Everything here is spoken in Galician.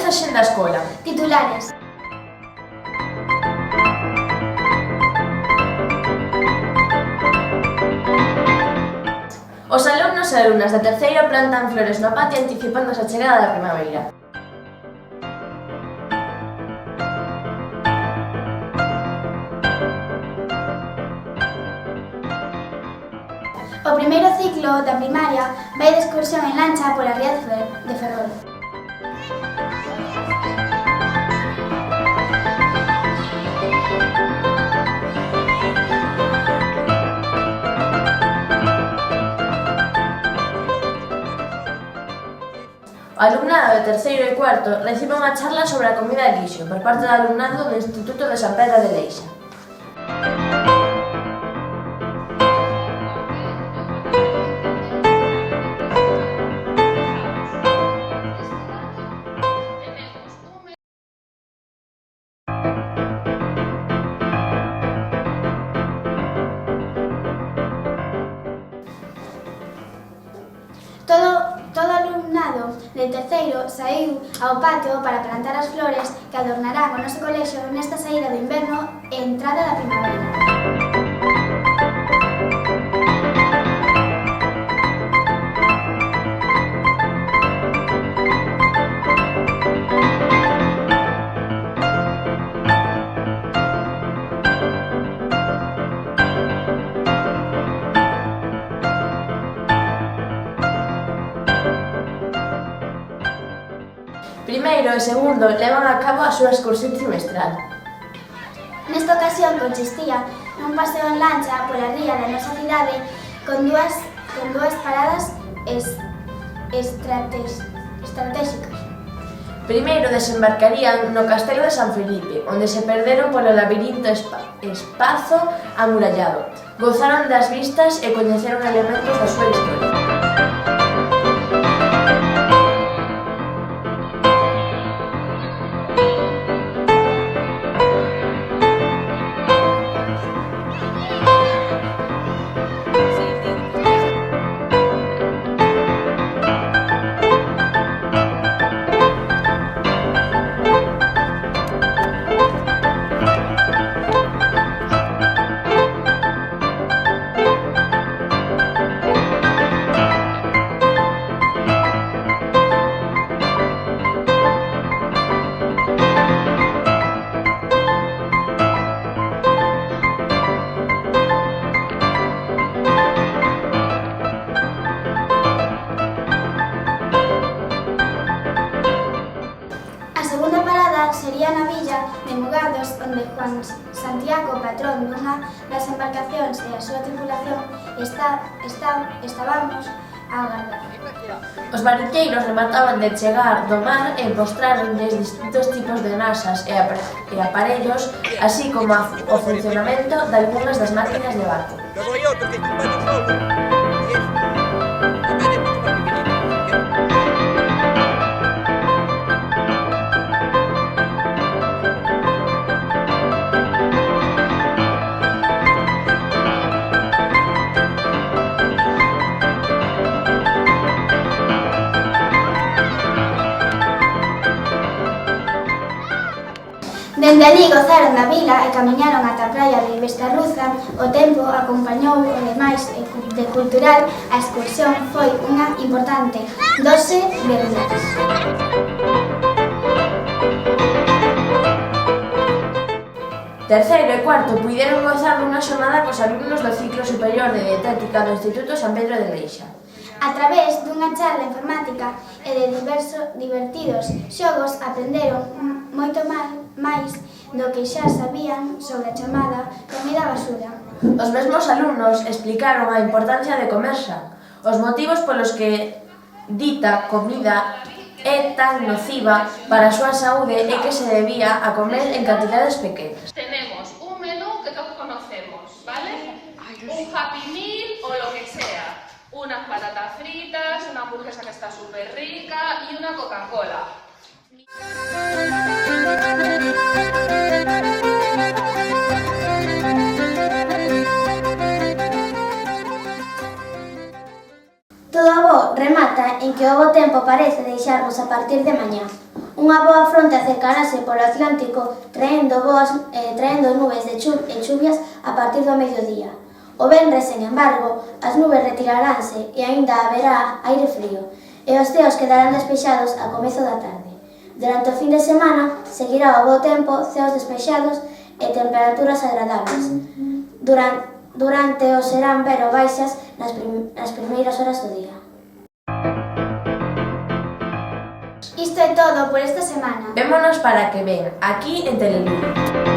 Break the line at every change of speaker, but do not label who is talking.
mensaxe da escola.
Titulares.
Os alumnos e alumnas de terceiro plantan flores no patio anticipándose a chegada da primavera.
O primeiro ciclo da primaria vai de excursión en lancha pola ría de Ferrol.
O alumnado de terceiro e cuarto recibe unha charla sobre a comida de lixo por parte do alumnado do Instituto de San Pedro de Leixa.
Todo alumnado de terceiro saíu ao patio para plantar as flores que adornarán o noso colexio nesta saída do inverno e entrada da primavera.
Primeiro e segundo levan a cabo a súa excursión trimestral.
Nesta ocasión consistía nun paseo en lancha pola ría da nosa cidade con dúas paradas estratégicas.
Primeiro desembarcarían no Castelo de San Felipe, onde se perderon polo labirinto espazo amurallado. Gozaron das vistas e coñeceron elementos da súa historia.
Sería na villa de Mugardos, onde Juan Santiago, patrón dunha das embarcacións e a súa tripulación, estábamos a agardar.
Os mariñeiros remataban de chegar do mar e mostráronlles distintos tipos de nasas e aparellos, así como o funcionamento de algunhas das máquinas de barco.
Dende alí gozaron da vila e camiñaron ata a praia de Bestarruza. O tempo acompañou o demais de cultural. A excursión foi unha importante dose de relax.
Terceiro e cuarto puideron gozar dunha xornada cos alumnos do ciclo superior de dietética do Instituto San Pedro de Leixa.
A través dunha charla informática e de divertidos xogos aprenderon moito máis do que xa sabían sobre a chamada comida basura.
Os mesmos alumnos explicaron a importancia de comer xa, os motivos polos que dita comida é tan nociva para a súa saúde e que se debía a comer en cantidades pequenas.
Tenemos un menú que todos conocemos, ¿vale? Un Happy Meal o lo que sea. Unas patatas fritas, una hamburguesa que está súper rica y una Coca-Cola.
Todo bo remata en que o bo tempo parece deixarvos a partir de mañá. Unha boa fronte acercarase polo Atlántico traendo nubes e chuvias a partir do mediodía. O venres, sen embargo, as nubes retiraránse e aínda haberá aire frío, e os ceos quedarán despexados a comezo da tarde. Durante o fin de semana seguirá o bo tempo, ceos despexados e temperaturas agradables. Durante o serán pero baixas nas primeiras horas do día. Isto é todo por esta semana.
Vémonos para que ven, aquí en Teleluz.